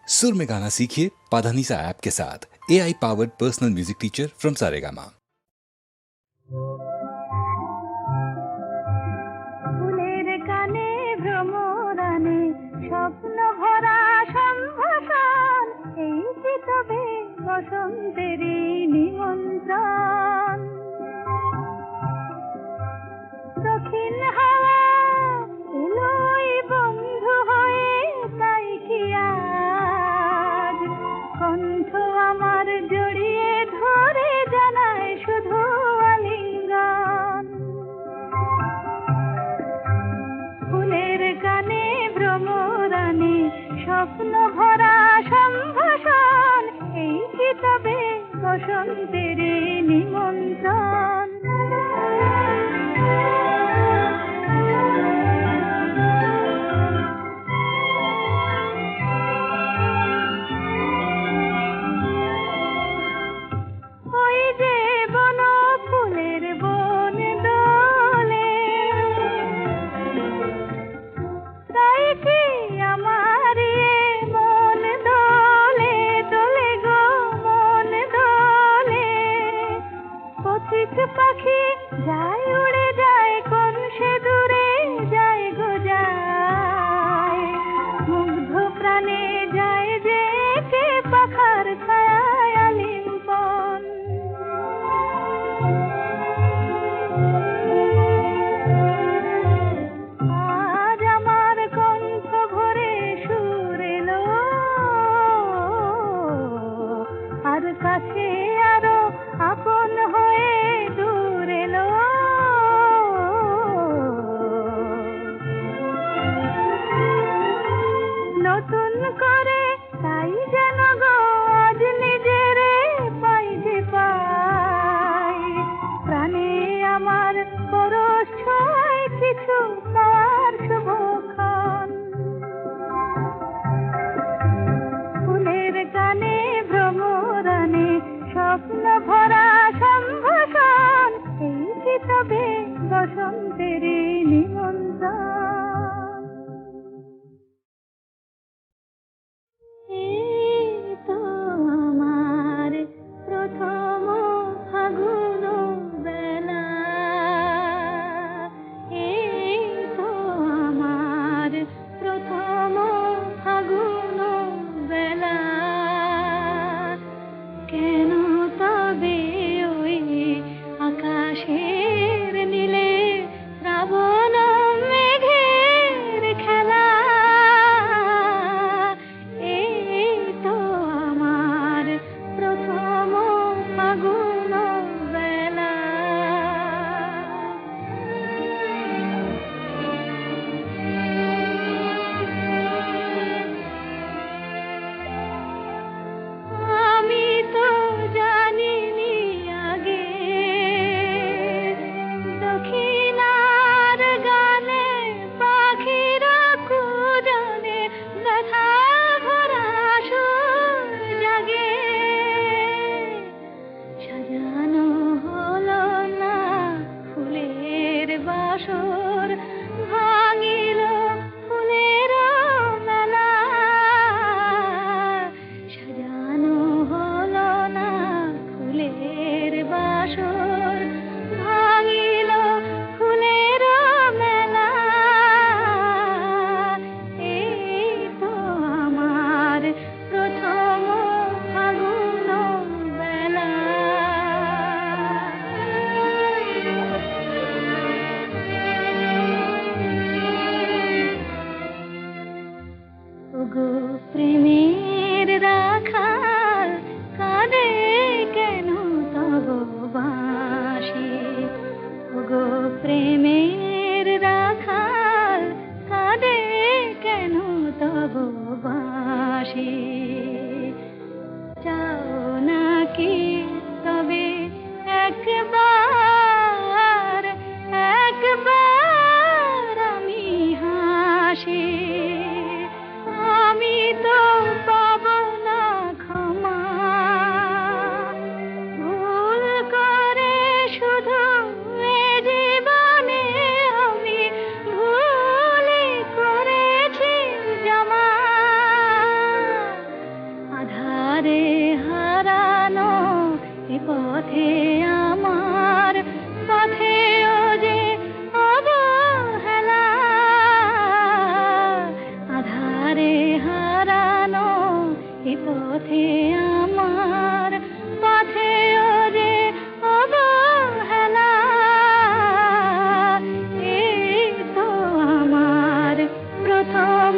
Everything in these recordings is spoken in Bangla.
सुर में गाना सीखिए पाधानीसा ऐप के साथ। AI powered personal music teacher from Saregama. ফুলের কানে ভ্রমরানে স্বপ্ন ভরা সম্ভাষণ, এই কি তবে বসন্তেরই নিমন্ত্রণ। দক্ষিণ হাওয়া এলোই বন্ধু হয়ে, তাই কি আজ কণ্ঠ আমার জড়িয়ে ধরে জানায় শুধু আলিঙ্গন। ফুলের কানে ভ্রমরানে স্বপ্ন ভরা সম্ভাষণ, এই কি তবে বসন্তের নিমন্ত্রণ। ওই যে বন ফুলের বন দোলে, তাই কি আমার মন দোলে দোলে গো মন দোলে। পথিক পাখি যায় উড়ে যায়, কোন সে দূরে যায় গো যায়। মুগ্ধ প্রাণে যায় যে কে পাখার ছায়ায় আলিঙ্গন। আজ আমার কণ্ঠ ভরে সুর এলো, আর কাছে আরো আপন হয়ে দূর এলো। নতুন করে তাই যেন গো আজ নিজেরে পাই যে পাই। প্রাণে আমার পরশ ছোঁয় কিছু পাওয়ার শুভক্ষণ। ফুলের কানে ভ্রমরানে স্বপ্ন ভরা সম্ভাষণ, এই কি তবে বসন্তের নিমন্ত্রণ। এই তো আমার প্রথম ফাগুন বেলা, এই তো আমার প্রথম ফাগুন বেলা। কেন তবে ওই আকাশের নীলে শ্রাবণ মেঘের খেলা। এই তো আমার প্রথম ফাগুন বেলা। আমি তো জানিনি আগে, দক্ষিণার গানে পাখিরা কুজনে ব্যথা ভরা সুর জাগে। সাজানো হলো না ফুলের বাসর, ভাঙিল ফুলের মেলা। সাজানো হলো না ফুলের বাসর, ভাঙিল ফুলের মেলা। এই তো আমার প্রথম ফাগুন বেলা। ওগো প্রেমের রাখাল, কাঁদে কেন তব বাঁশি। ওগো প্রেমের রাখাল, কাঁদে কেন তব বাঁশি। চাও নাকি তবে একবার একবার আমি হাসি। আমি তো আধারে হারানো এ পথে আমার পথেও যে অবহেলা, আধারে হারানো এ পথে আমার পথেও যে অবহেলা। এই তো আমার প্রথম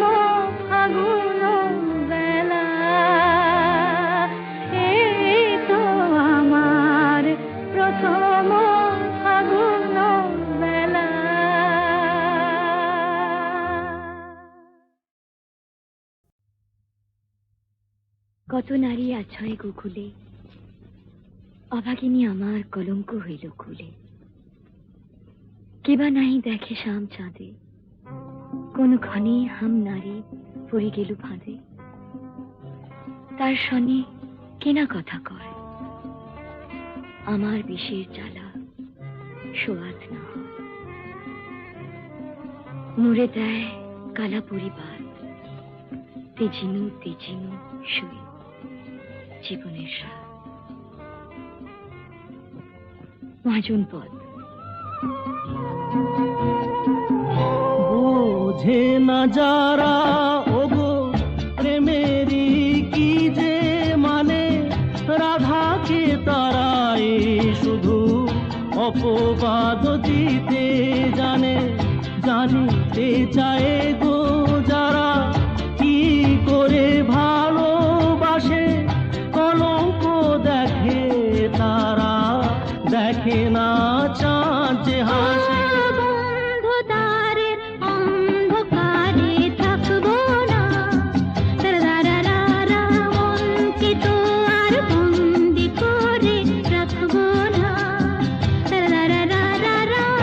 ফাগুন বেলা, এই তো আমার প্রথম ফাগুন বেলা। কত নারী আছয় গোকুলে, অভাগিনী আমার কলঙ্ক হইল খুলে। কেবা নাই দেখে শাম চাঁদে, কোন ক্ষণে হাম নারী পড়ে গেল ফাঁদে। তার সনে কেনা কথা কয়, আমার বিষের জ্বালা সোয়াদ না হয়। মুড়ে দেয় কালা পরিবার, তেজিনু তেজিনু শুয়ে জীবনের সার। মহাজন পদ। বোঝে না যারা ওগো প্রেমেরই কি যে মানে, রাধাকে তারাই শুধু অপবাদ দিতে জানে। জানিতে চায় গো যারা কি করে ভালোবাসে, কলঙ্ক দেখে তারা, দেখে না চাঁদ যে হাসে।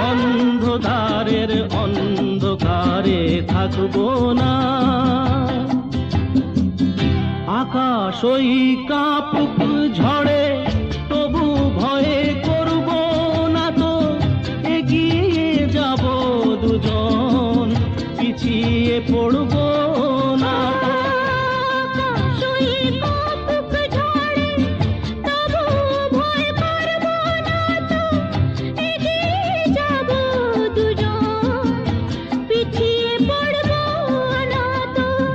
অন্ধকারের অন্ধকারে থাকবো না, আকাশ ওই কাপুক ঝড়ে তবু ভয়ে করব না তো। এগিয়ে যাব দুজন, পিছিয়ে পড়ব না তো।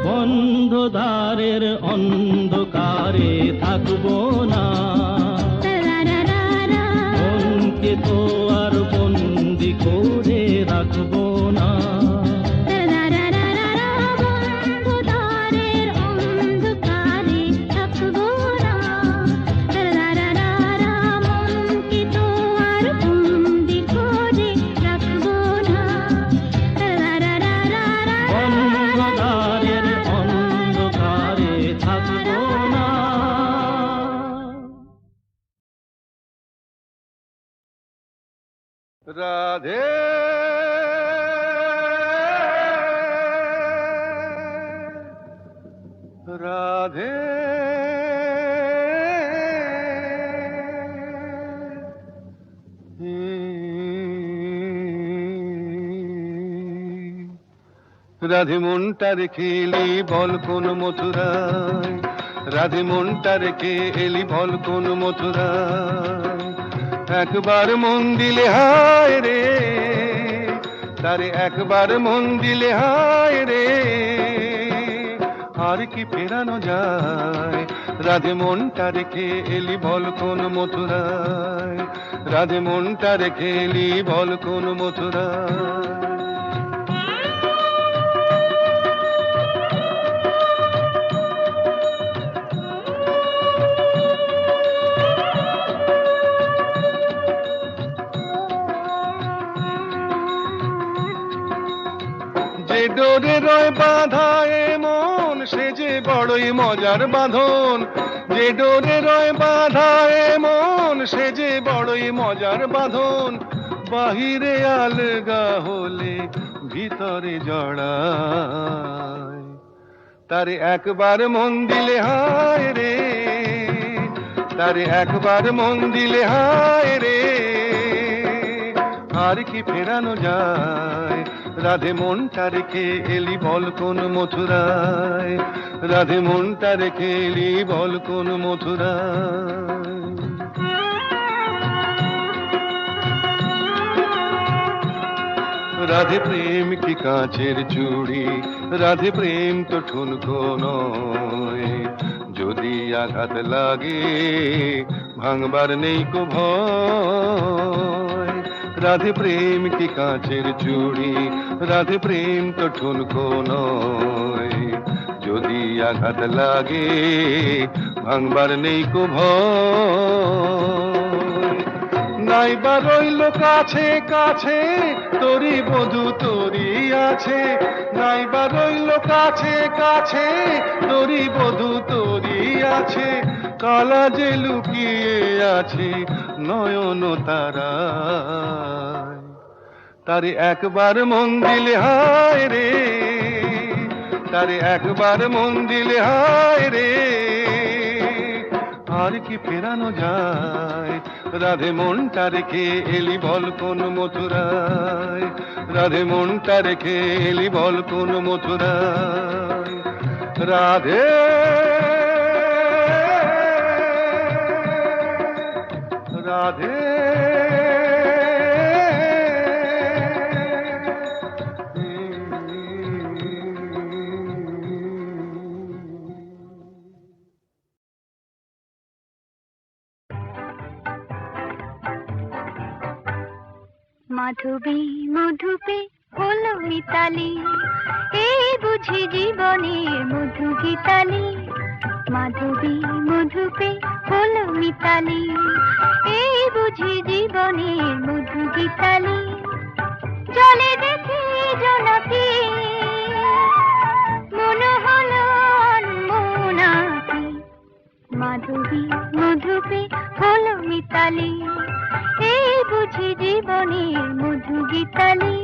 বন্ধধারের অন্ধকারে থাকবো না, মনকে তো আর বন্দি করে রাখবো না। বন্ধধারের অন্ধকারে থাকবো না। রাধে রাধে রাধে মনটা রেখে এলি বল কোন মথুরায়, রাধে মনটা রেখে এলি বল কোন মথুরায়। একবার মন দিলে হায় রে, তারে একবার মন দিলে হায় রে, আর কি ফেরানো যায়। রাধে মনটা রেখে এলি বল কোন মথুরায়, রাধে মনটা রেখে এলি বল কোন মথুরায়। যে ডোরে রয় বাঁধা এ মন সে যে বড়ই মজার বাঁধন, যে ডোরে রয় বাঁধা এ মন সে যে বড়ই মজার বাঁধন। বাহিরে আলগা হলে ভিতরে জড়ায়, তারে একবার মন দিলে হায় রে, তারে একবার মন দিলে হায় রে, আর কি ফেরানো যায়। রাধে মনটা রেখে এলি বল কোন মথুরায়, রাধে মনটা রেখে এলি বল কোন মথুরায়। রাধে প্রেম কি কাঁচের চুড়ি, রাধে প্রেম তো ঠুনকো নয়, যদি আঘাত লাগে ভাঙবার নেই কো ভয়। রাধে প্রেম কি কাঁচের চুড়ি, রাধে প্রেম তো ঠুনকো নয়, যদি আঘাত লাগে ভাঙবার নেই কো ভয়। নাইবা রইল কাছে কাছে তোরি বধূ তোরি আছে, নাইবা রইল কাছে কাছে তোরি বধূ তোরি আছে, কালা যে লুকিয়ে আছে নয়ন তারায়। তারে একবার মন দিলে হায় রে, তারে একবার মন দিলে হায় রে, আর কি ফেরানো যায়। রাধে মনটা রেখে এলি বল কোন মথুরায়, রাধে মনটা রেখে এলি বল কোন মথুরায়। রাধে রাধে মাধবী মধুপে হলো মিতালি, এই বুঝি জীবনের মধু গীতালি। মাধবী মধুপে হলো মিতালি, এই বুঝি জীবনের মধু গীতালি। জলে দেখি জোনাকি মনে হলো আনমনাকি, মাধবী মধুপে হলো মিতালি, এই বুঝি জীবনের মধু গীতালি।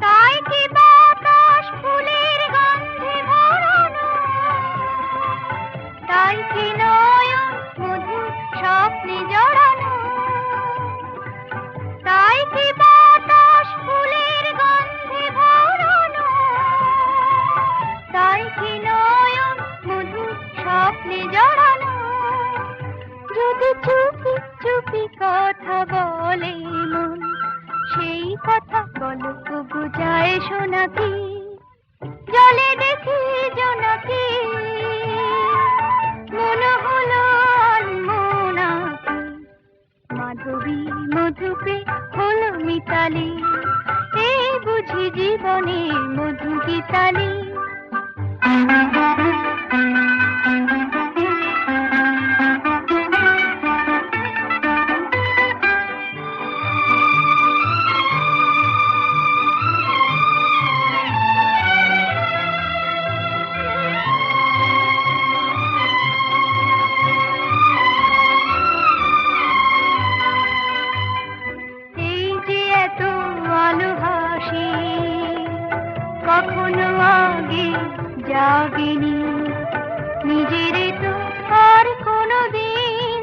তাই কি বাতাস ফুলের গন্ধে ভরানো, তাই কি নয়ন মধু স্বপ্নে জড়ানো, তাই কি বাতাস ফুলের গন্ধে ভরানো, তাই কি নয়ন মধু স্বপ্নে জড়ানো। যদি চুপি চুপি কথা বলে মন, সেই কথা বলো তবু যায় শোনাকি। জলে দেখি জোনাকি মনে হলো আনমনাকি, মাধবী মধুপে হলো মিতালি, এই বুঝি জীবনের মধু গীতালি। কখনো আগে জাগেনি, নিজের তো আর কোনো দিন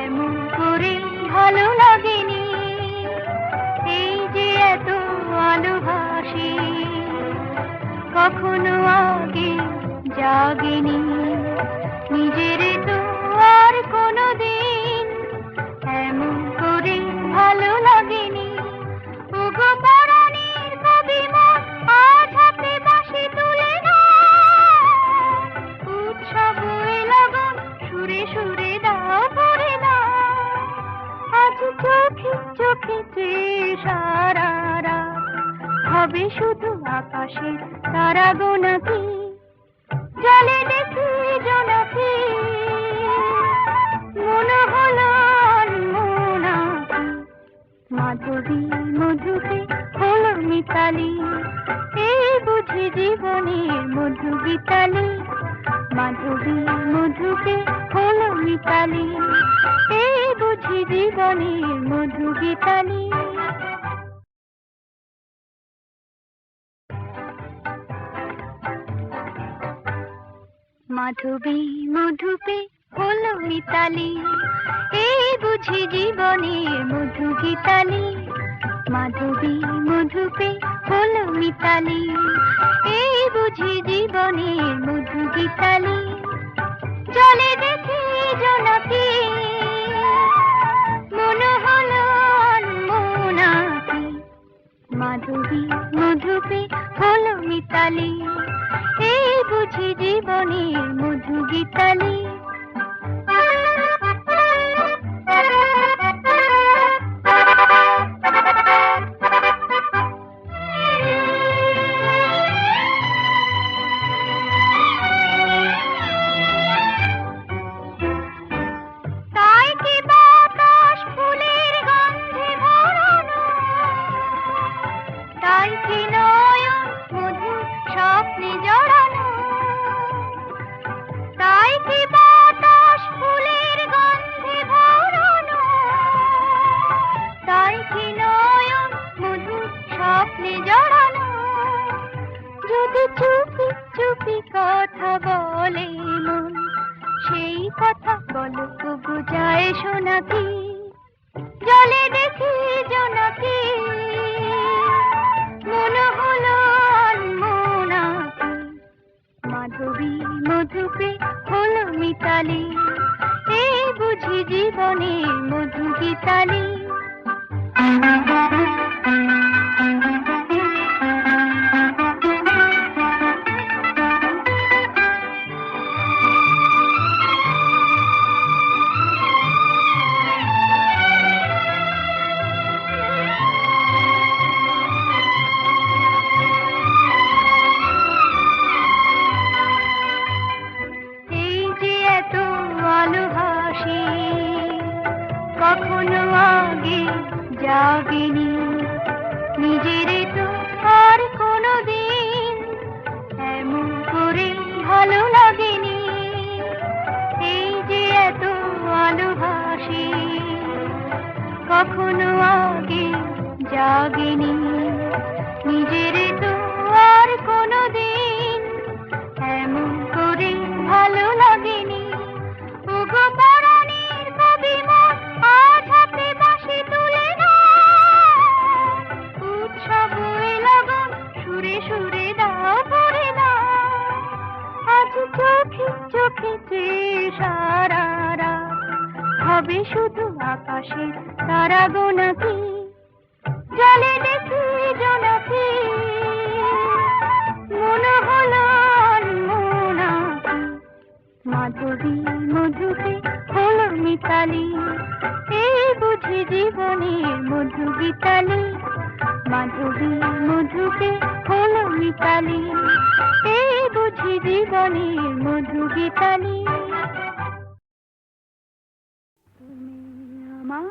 এমন করে ভালো লাগেনি। এই যে এত ভালোবাসি কখনো আগে জাগেনি, নিজের তো আর কোনো দিন এমন করে ভালো লাগেনি। ওগো পরাণের কবি মন আজ হাতে বাঁশি তুলে না, উৎসব লগন সুরে সুরে দাও পড়ে না। আজ চোখে চোখে সারা রাত হবে শুধু আকাশের তারা গোনাকি। জলে দেখি জোনাকি মনে হলো আনমনাকি, মাধবী মধুপে হলো মিতালি, এই বুঝি জীবনের মধু গীতালি। মাধবী মধুপে হলো মিতালি, এই বুঝি জীবনের মধু গীতালি। মাধবী মধুপে হলো মিতালি, এই বুঝি জীবনের মধু গীতালি। মাধবী মধুপে হলো মিতালি, এই বুঝি জীবনের মধু গীতালি। জলে দেখি জোনাকি, মনে হলো অনমনাকি। মাধবী মধুপে হলো মিতালি, এই বুঝি জীবনের মধু গীতালি। তাই কি বাতাস ফুলের গন্ধে ভরানো, তাই কি নয়ন মধু স্বপ্নে জড়ানো, তাই কি বাতাস ফুলের গন্ধে ভরানো, তাই কি নয়ন মধু স্বপ্নে জড়ানো। যদি চুপি চুপি কথা বলে মন, সেই কথা বলো তবু যায় শোনাকি। জলে দেখি জোনাকি, মনে হলো অনমনাকি। মাধবী মধুপে হলো মিতালি, এই বুঝি জীবনের মধু গীতালি। এই যে এত আলো হাসি, কখনো আগে জাগেনি, নিজের তো আর কোনোদিন এমন করে ভালো লাগেনি। এই যে এত আলো হাসি, কখনো আগে জাগেনি, নিজের তো আর কোনোদিন এমন করে ভালো লাগেনি। ওগো পরাণের কবি মন, আজ হাতে বাঁশি তুলে দাও, উৎসব এ লগন সুরে সুরে দাও ভরে দাও। আজ চোখে চোখে চেয়ে সারা রাত হবে শুধু আকাশে তারা গোনাকি। জলে দেখি জোনাকি, মনে হলো অনমনাকি। মাধবী মধুপে হলো মিতালি, এই বুঝি জীবনের মধু গীতালি। মাধবী মধুপে হলো মিতালি, এই বুঝি জীবনের মধু গীতালি। তুমি আমার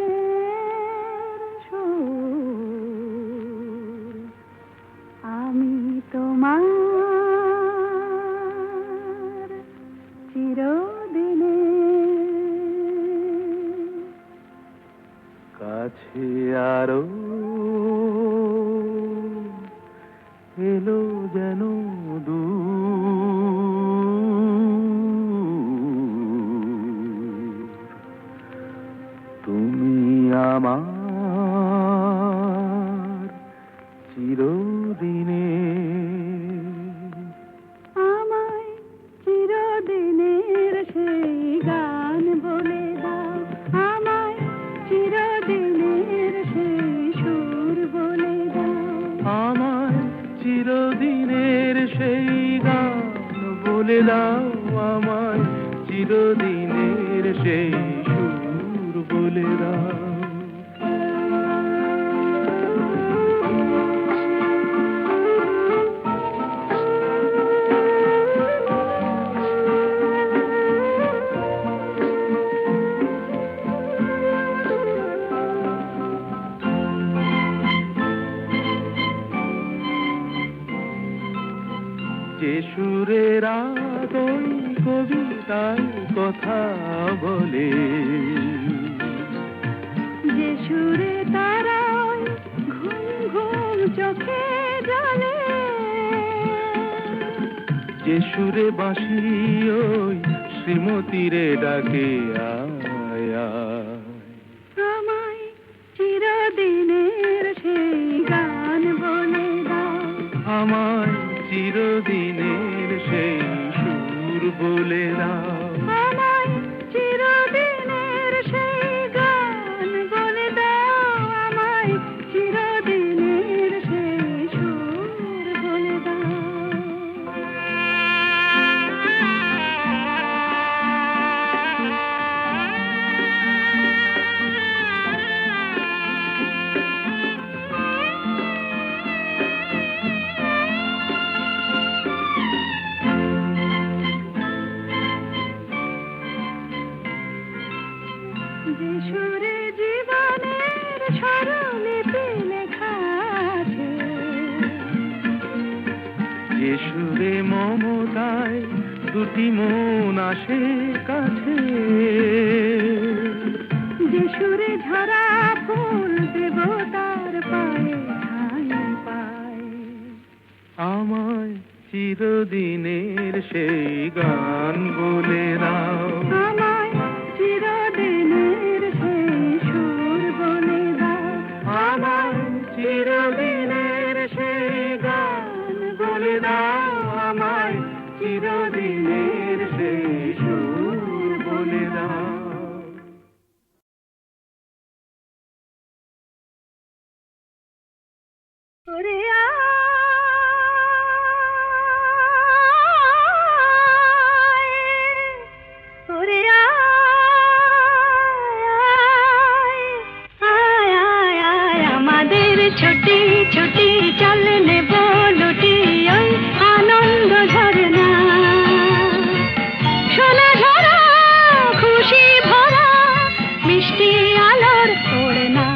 চিরদিনের সুর, আমি তোমার চিরদিনে। কাছে আরো এলো যেন দূর, তুমি আমার চিরদিনে। আমায় চিরদিনের সেই গান বলে দাও, আমায় চিরদিনের সেই সুর বলে দাও। আমার চিরদিনের সেই গান বলে দাও, আমার চিরদিনের সেই সুর বলে দাও। যে সুরের ওই কবিতায় কথা বলে, যে সুরে তারা ঘুম ঘুম চোখে জলে যে সুরে বাঁশি ওই শ্রীমতীরে ডাকে আয় আয়। আমায় চিরদিনের সেই গান বলে দাও, আমায় চিরদিনের সেই সুর বলে দাও। আমায় চিরদিনের সেই গান বলে দাও, আমায় চিরদিনের সেই সুর বলে দাও। যে সুরে জীবনের স্বরলিপি লেখা আছে, যে সুরে মমতায় দুটি মন আসে কাছে, যে সুরে ঝরা ফুল দেবতার পায়ে ঠাঁই পায়, আমায় চিরদিনের সেই গান বলে দাও। আমায় চিরদিনের সেই সুর বলে দাও, আমায় চিরদিনের সেই গান বলে দাও। আমায় চিরদিনের সেই সুর বলে দাও। ওরে ওরে আমাদের ছুটি ছুটি চল নেব লুটি ওই আনন্দ ঝরনা, সোনা ঝরা খুশি ভরা মিষ্টি আলোর ওড়না।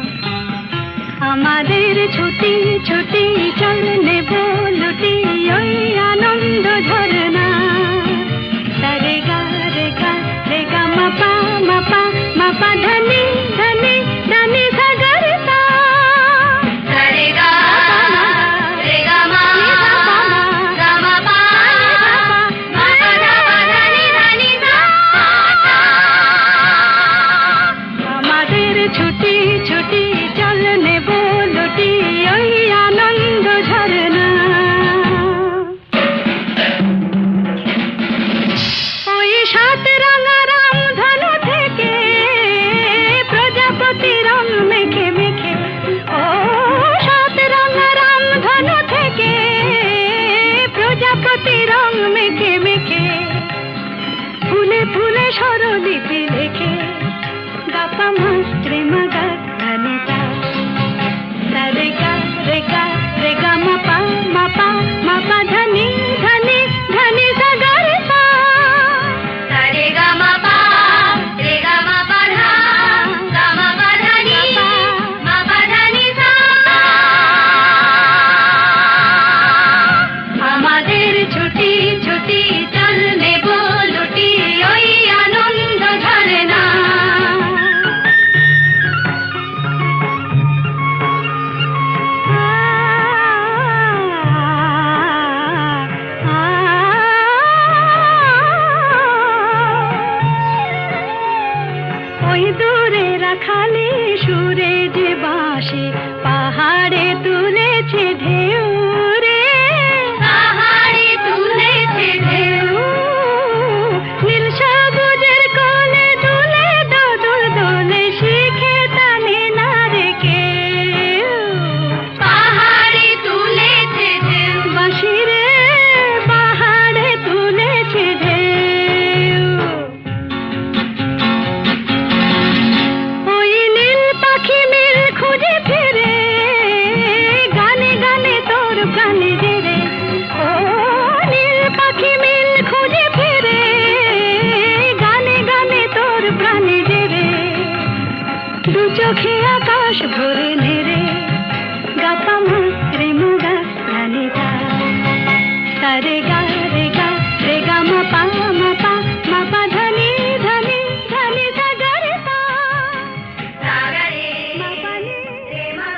আমাদের ছুটি ছুটি চল নেব লুটি ওই আনন্দ ঝরনা। রে গা রে গা রে গা মাপা মাপা মাপা ধনি ধনি ধনি সাগরতা। রে গা রে গা মা গা মা পা মা পা ধনি ধনি সা। আমাদের ছুটি ছুটি চল নেব লুটি ওই আনন্দ ঝরনা। ওই সাত রাঙা রামধনু থেকে প্রজাপতি রং মেখে মেখে, ও সাত রাঙা রামধনু থেকে প্রজাপতি রং মেখে মেখে, ফুলে ফুলে স্বরলিপি লেখে গাপা মাস্ত্রে মাগা ধানিতা। রে গা রে গা রে গা মাপা মাপা মাপা ধনি ধনি ধনি সাগরতা। রে গা মাপা রে গা মাপা ধা গা মাপা ধনি মাপা ধনি সা। আমাদের ছুটি ছুটি চল নেব লুটি ওই আনন্দ ঝরনা। ওই দূরে রাখালি সুরে যে বাঁশি পাহাড়ে তুলেছে ঢেউ রে, পাহাড়ে তুলেছে ঢেউ। নীল সবুজের কোলে দুলে দোদুল দোলে শিখে টানে না রে কেউ। পাহাড়ে তুলেছে ঢেউ বাঁশি রে, পাহাড়ে তুলেছে ঢেউ। ওই নীল পাখি মিল খুঁজে ফিরে গানে গানে তোর প্রাণে জেরে, ও নীল পাখি মিল খুঁজে ফিরে গানে গানে তোর প্রাণে জেরে। দু চোখে আকাশ ভরে নেড়ে গাপা মাত্রে মুগা প্রাণীটা। রে গা রে গা রে গা মাপা মাপা মাপা ধনি ধনি ধনি সাগরতা। মাপা নি রে মা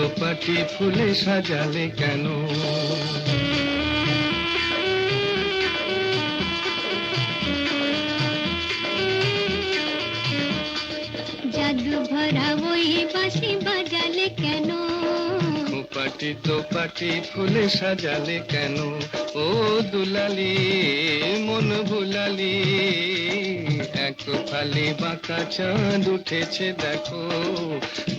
দোপাটি ফুলে সাজালে কেন? জাদু ভরা ওই বাঁশি বাজালে কেন? দোপাটি দোপাটি ফুলে সাজালে কেন? ও দুলালি মন ভুলালি, এক ফালি বাঁকা চাঁদ উঠেছে দেখো,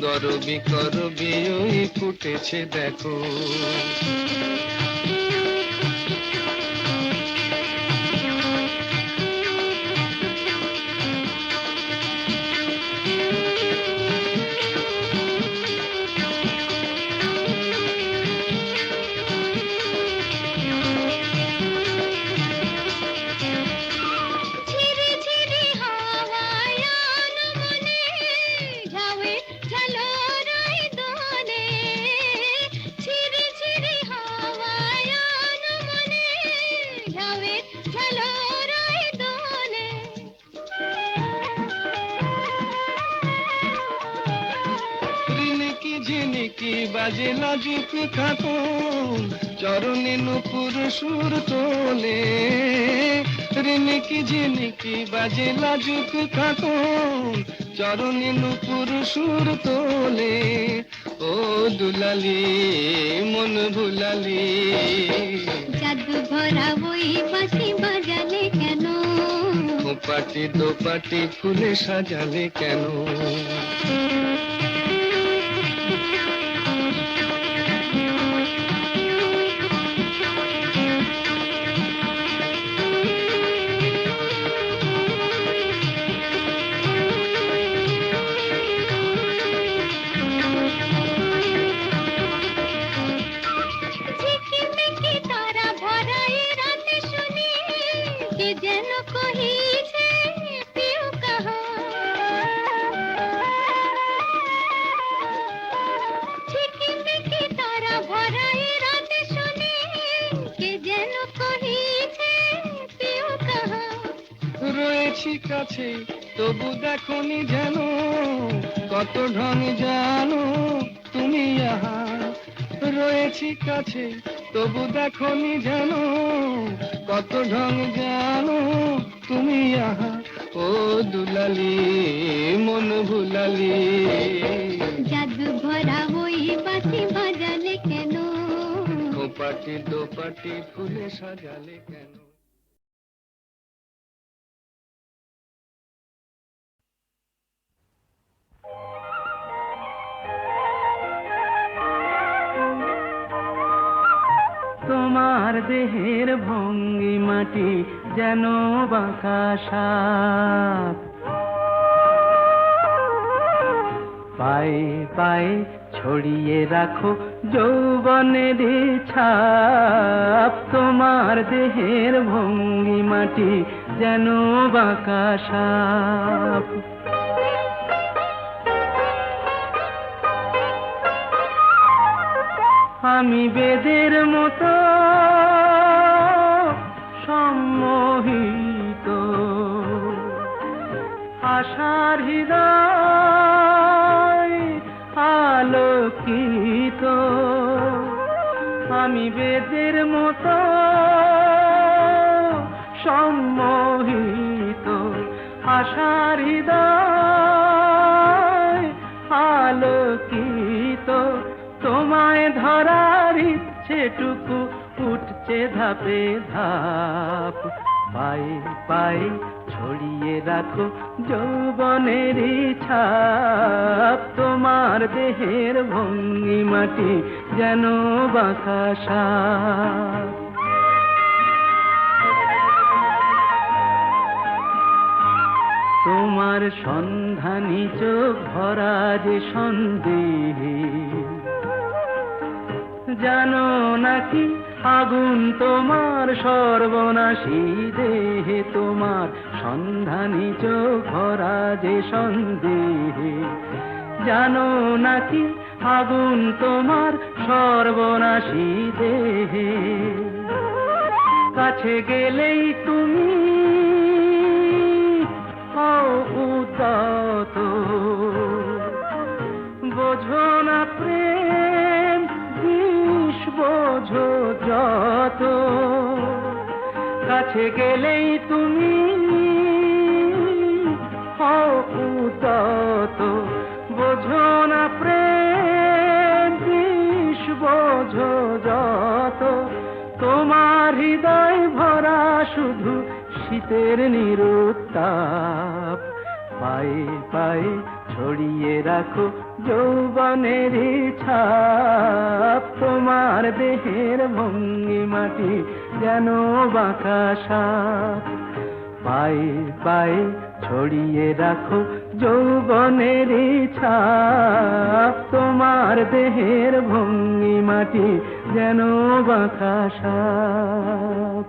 গরবি করবি ওই ফুটেছে দেখো। ঝিরি ঝিরি হাওয়ায় আনমনে ঝাউয়ে ঝালরাই দোলে। ঝিরি ঝিরি হাওয়ায় আনমনে ঝাউয়ে ঝালরাই দোলে। রিনিকি ঝিনিকি বাজে লাজুক খাতুন, চরণে নুপুর সুর তোলে। রিনিকি ঝিনিকি বাজে লাজুক খাতুন, চরণে নুপুর সুর তোলে। ও দুলালি মন ভুলালি, জাদু ভরা ওই বাঁশি বাজালে কেন? দোপাটি দোপাটি ফুলে সাজালে কেন? ঝিকিমিকি তারা ভরা এ রাতে শুনি কে যেন কহিছে পিউ কাহা। ঝিকিমিকি তারা ভরা এ রাতে শুনি কে যেন কহিছে পিউ কাহা। রয়েছি কাছে তবু দেখনি যেন, কত ঢং জানো তুমি আহা। রয়েছি কাছে তবু দেখনি যেন, কত ঢং জানো তুমি আহা। ও দুলালি মন ভুলালি, জাদু ভরা ওই বাঁশি বাজালে কেন? দোপাটি দোপাটি ফুলে সাজালে কেন? তোমার দেহের ভঙ্গিমাটি যেন বাঁকা সাপ, পায়ে পায়ে ছড়িয়ে রাখো যৌবনের ছাপ। তোমার দেহের ভঙ্গিমাটি যেন বাঁকা সাপ। আমি বেদের মতো সম্মোহিত, আশার হৃদয় আলোকিত। আমি বেদের মতো সম্মোহিত, আশার হৃদয় আলোকিত। তোমায় ধরার ইচ্ছেটুকু উঠছে ধাপে ধাপ, পায়ে পায়ে ছড়িয়ে রাখো যৌবনের ছাপ। তোমার দেহের ভঙ্গিমাটি যেন বাঁকা সাপ। তোমার সন্ধানী চোখ ভরা যে সন্দেহে, জানো নাকি আগুন তোমার সর্বনাশী দেহে। তোমার সন্ধানী চোখ ভরা যে সন্দেহে, জানো নাকি আগুন তোমার সর্বনাশী দেহে। কাছে গেলেই তুমি উদাত, বোঝো না প্রেম যত, কাছে গেলেই তুমি হও উতত। বোঝো না প্রেম বিষ, বোঝো যত, তোমার হৃদয় ভরা শুধু শীতের নিরুত্তাপ। পায়ে পায়ে ছড়িয়ে রাখো যৌবনের ছাপ, তোমার দেহের ভঙ্গিমাটি যেন বাঁকা সাপ। পায়ে পায়ে ছড়িয়ে রাখো যৌবনের ছাপ, তোমার দেহের ভঙ্গিমাটি যেন বাঁকা সাপ।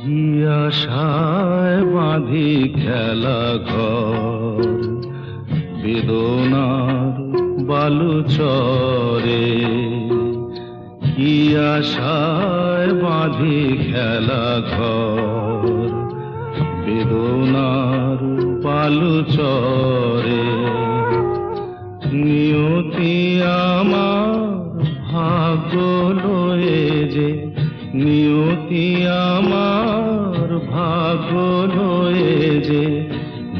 কি আশায় বাঁধি খেলা ঘর, বেদনার বালু চরে। কি আশায় বাঁধি খেলা ঘর, বেদনার বালু চরে। নিয়তি আমার ভাগ্য লয়ে যে, নিয়তি আমার ভাগ্য লয়ে যে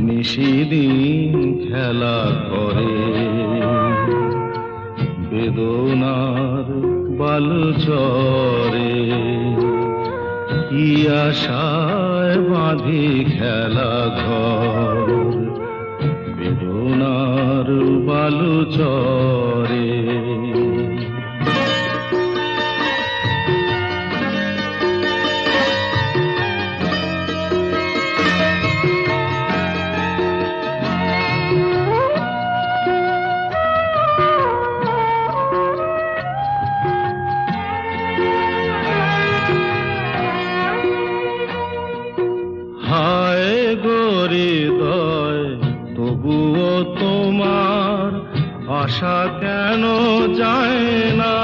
নিশিদিন খেলা করে। বেদনার বালু চরে, কি আশায় বাঁধি খেলা ঘর, বেদনার বালু চরে। হায় হৃদয়, তবুও তোমার আশা কেন যায় না?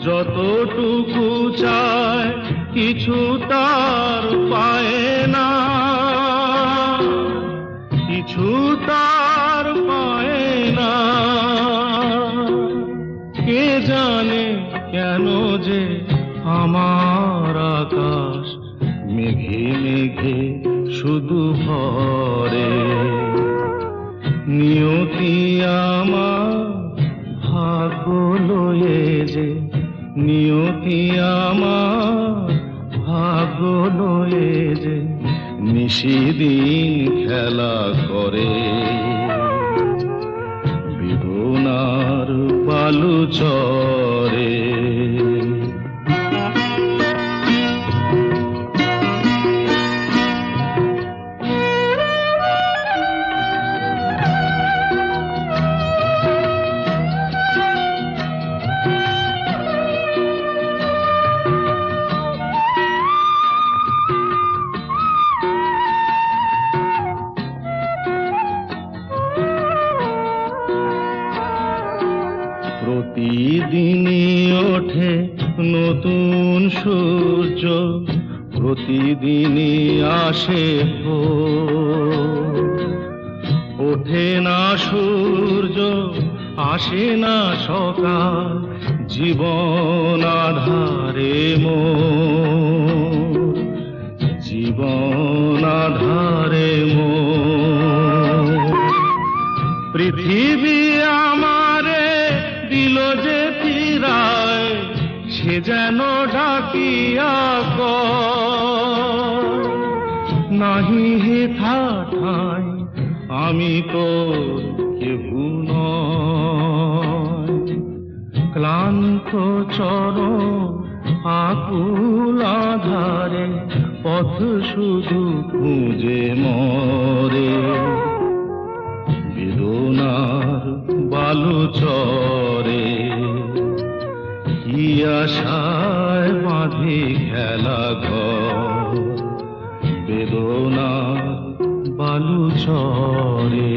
যতটুকু চায় কিছু তার পায় না, কিছু তার পায় না। কে জানে কেন যে আমার আকাশ মেঘে মেঘে শুধু ভরে। নিয়তি আমার ভাগ্য লয়ে যে, নিয়তি আমার ভাগ্য লয়ে যে নিশিদিন খেলা করে। বেদনার বালু চরে। প্রতিদিনই ওঠে নতুন সূর্য, প্রতিদিনই আসে ভোর। ওঠে না সূর্য, আসে না সকাল, জীবন আধারে মোর, জীবন আধারে মোর। পৃথিবী আমারে দিল যে ফিরায়, সে যেন ডাকিয়া কয়, নাহি হে ঠাই আমি তো কেহু নয়। ক্লান্ত চরণ আকুল আধারে পথ শুধু খুঁজে মরে। বেদনার বালুচরে কি আশায় বাঁধি খেলা ঘর বেদনার বালুচরে।